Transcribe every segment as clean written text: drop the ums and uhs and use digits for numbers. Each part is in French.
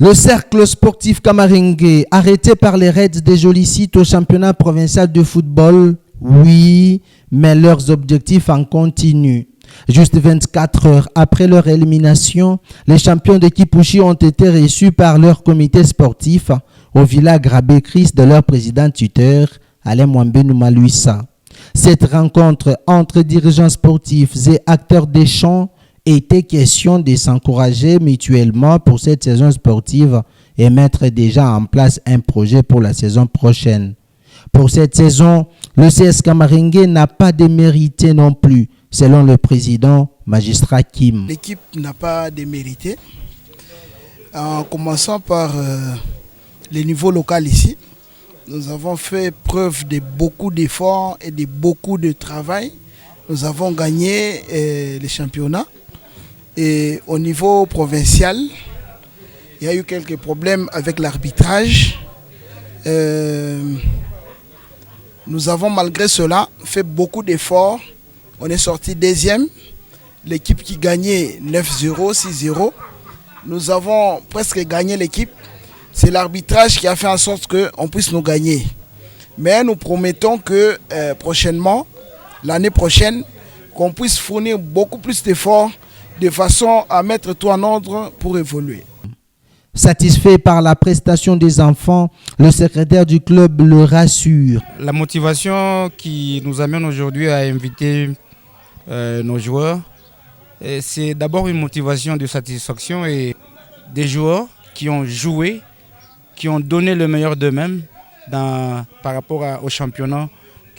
Le cercle sportif Kamaringué, arrêté par les Reds des Jolis Sites au championnat provincial de football, oui, mais leurs objectifs en continuent. Juste 24 heures après leur élimination, les champions de Kipushi ont été reçus par leur comité sportif au village Grabé-Christ de leur président tuteur, Alain Mwambenou Maluissa. Cette rencontre entre dirigeants sportifs et acteurs des champs était question de s'encourager mutuellement pour cette saison sportive et mettre déjà en place un projet pour la saison prochaine. Pour cette saison, le CS Kamaringué n'a pas démérité non plus, selon le président magistrat Kim. L'équipe n'a pas démérité, en commençant par le niveau local ici. Nous avons fait preuve de beaucoup d'efforts et de beaucoup de travail. Nous avons gagné les championnats. Et au niveau provincial, il y a eu quelques problèmes avec l'arbitrage. Nous avons malgré cela fait beaucoup d'efforts. On est sorti deuxième. L'équipe qui gagnait 9-0, 6-0. Nous avons presque gagné l'équipe. C'est l'arbitrage qui a fait en sorte qu'on puisse nous gagner. Mais nous promettons que prochainement, l'année prochaine, qu'on puisse fournir beaucoup plus d'efforts de façon à mettre tout en ordre pour évoluer. Satisfait par la prestation des enfants, le secrétaire du club le rassure. La motivation qui nous amène aujourd'hui à inviter nos joueurs, c'est d'abord une motivation de satisfaction et des joueurs qui ont joué, qui ont donné le meilleur d'eux-mêmes par rapport au championnat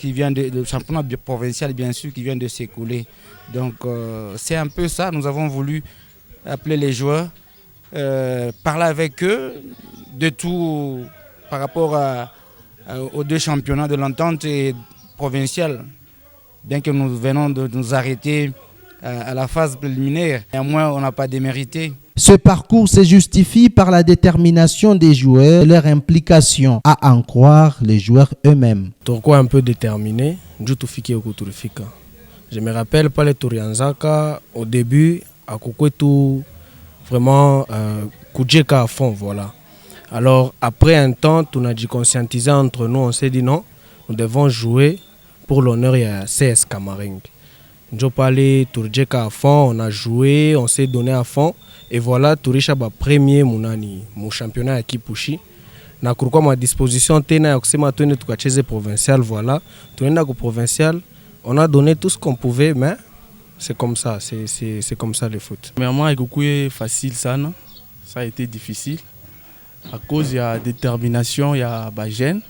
le championnat provincial bien sûr qui vient de s'écouler. Donc c'est un peu ça, nous avons voulu appeler les joueurs, parler avec eux de tout par rapport aux deux championnats de l'entente et provinciale. Bien que nous venons de nous arrêter à la phase préliminaire, néanmoins on n'a pas démérité. Ce parcours se justifie par la détermination des joueurs et leur implication, à en croire les joueurs eux-mêmes. Pourquoi un peu déterminé? Je me rappelle pas les Tourianzaka au début, à Koukouetou, vraiment Koudjeka à fond, voilà. Alors après un temps, on a dû conscientiser entre nous, on s'est dit non, nous devons jouer pour l'honneur et à CS Kamaringué. Nous parlais Tourjeka à fond, on a joué, on s'est donné à fond. Et voilà, Tourisha ba premier mon championnat à Kipushi. Na kurukwa ma disposition tena ya kusema twende tukacheze provincial, voilà. Tuenda ko provincial, on a donné tout ce qu'on pouvait, mais c'est comme ça, c'est comme ça le foot. Premièrement, ikukuye facile sana. Ça a été difficile à cause il y a détermination, il y a bagène.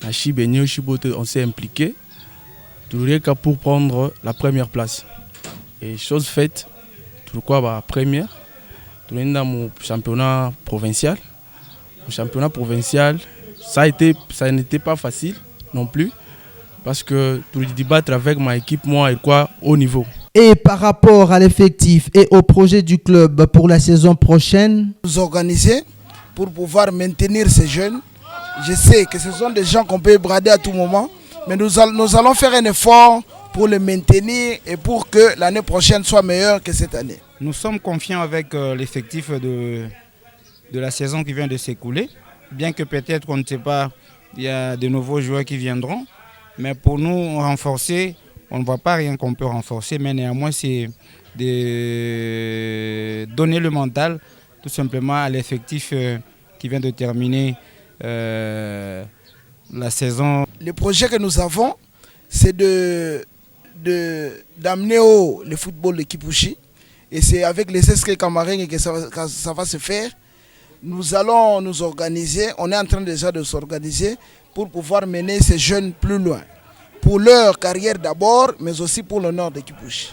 Na Chibenio Chibote, on s'est impliqué. Tourisha pour prendre la première place. Et chose faite, pourquoi ba première. Dans mon championnat provincial. Le championnat provincial, ça n'était pas facile non plus parce que tout débattre avec ma équipe, moi, et quoi, au niveau. Et par rapport à l'effectif et au projet du club pour la saison prochaine, nous organiser pour pouvoir maintenir ces jeunes. Je sais que ce sont des gens qu'on peut brader à tout moment, mais nous allons faire un effort pour les maintenir et pour que l'année prochaine soit meilleure que cette année. Nous sommes confiants avec l'effectif de la saison qui vient de s'écouler, bien que peut-être qu'on ne sait pas, il y a de nouveaux joueurs qui viendront, mais pour nous renforcer, on ne voit pas rien qu'on peut renforcer, mais néanmoins c'est de donner le mental tout simplement à l'effectif qui vient de terminer la saison. Le projet que nous avons, c'est d'amener le football de Kipushi. Et c'est avec les SK Kamaringué que ça va se faire. Nous allons nous organiser, on est en train déjà de s'organiser pour pouvoir mener ces jeunes plus loin. Pour leur carrière d'abord, mais aussi pour l'honneur de Kipushi.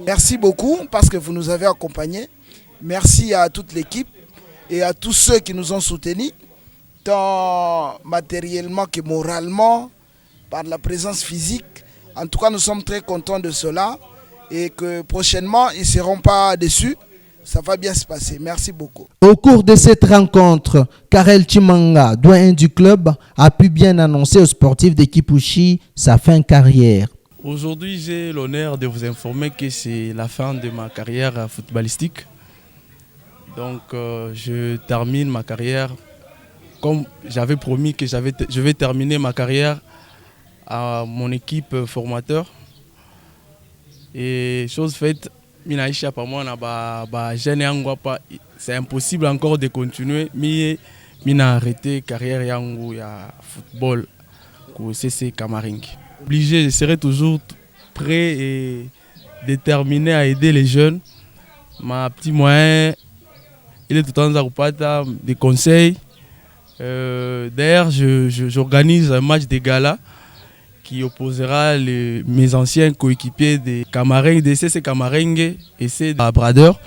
Merci beaucoup parce que vous nous avez accompagnés. Merci à toute l'équipe et à tous ceux qui nous ont soutenus, tant matériellement que moralement, par la présence physique. En tout cas, nous sommes très contents de cela. Et que prochainement, ils ne seront pas déçus. Ça va bien se passer. Merci beaucoup. Au cours de cette rencontre, Karel Chimanga, doyen du club, a pu bien annoncer aux sportifs de Kipushi sa fin de carrière. Aujourd'hui, j'ai l'honneur de vous informer que c'est la fin de ma carrière footballistique. Donc je termine ma carrière comme j'avais promis que je vais terminer ma carrière à mon équipe formateur. Et chose faite, c'est impossible encore de continuer, mais mina arrêté carrière yangu ya football au CC Kamaring. Obligé, je serai toujours prêt et déterminé à aider les jeunes. Ma petit moyen, il est tout le temps des conseils. D'ailleurs, j'organise un match de gala qui opposera mes anciens coéquipiers des Kamaring, des CC Kamaring et c'est Bradeur.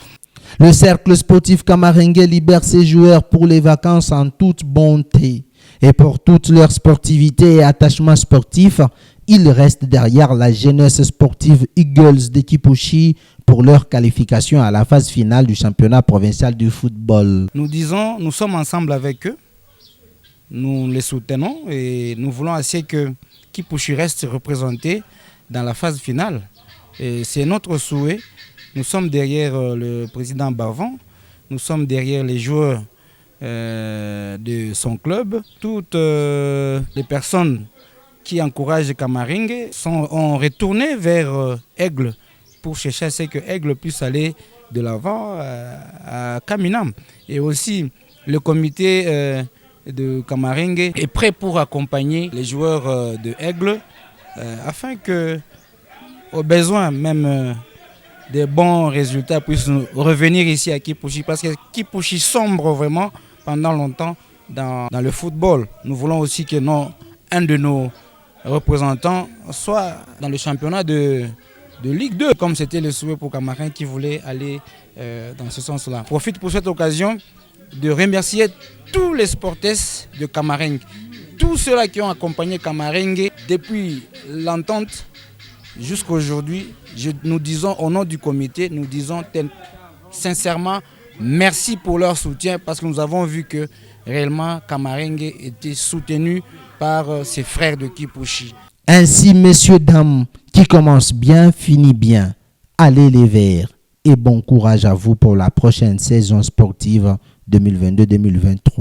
Le cercle sportif Kamaring libère ses joueurs pour les vacances en toute bonté. Et pour toute leur sportivité et attachement sportif, ils restent derrière la jeunesse sportive Eagles de Kipushi pour leur qualification à la phase finale du championnat provincial du football. Nous sommes ensemble avec eux, nous les soutenons et nous voulons assez que Kipushi reste représenté dans la phase finale. Et c'est notre souhait. Nous sommes derrière le président Bavon, nous sommes derrière les joueurs de son club. Toutes les personnes qui encouragent Kamaring ont retourné vers Aigle pour chercher à ce que Aigle puisse aller de l'avant à Kaminam. Et aussi le comité de Kamaring est prêt pour accompagner les joueurs de Aigle afin que, au besoin même des bons résultats, puissent revenir ici à Kipushi, parce que Kipushi sombre vraiment pendant longtemps dans le football. Nous voulons aussi que un de nos représentants soit dans le championnat de Ligue 2, comme c'était le souhait pour Kamaring qui voulait aller dans ce sens-là. Je profite pour cette occasion de remercier tous les sportifs de Kamaring, tous ceux-là qui ont accompagné Kamaring depuis l'entente jusqu'à aujourd'hui. Nous disons au nom du comité, nous disons sincèrement merci pour leur soutien, parce que nous avons vu que réellement Kamaring était soutenu par ses frères de Kipushi. Ainsi, messieurs, dames, qui commence bien, finit bien. Allez les Verts et bon courage à vous pour la prochaine saison sportive 2022-2023.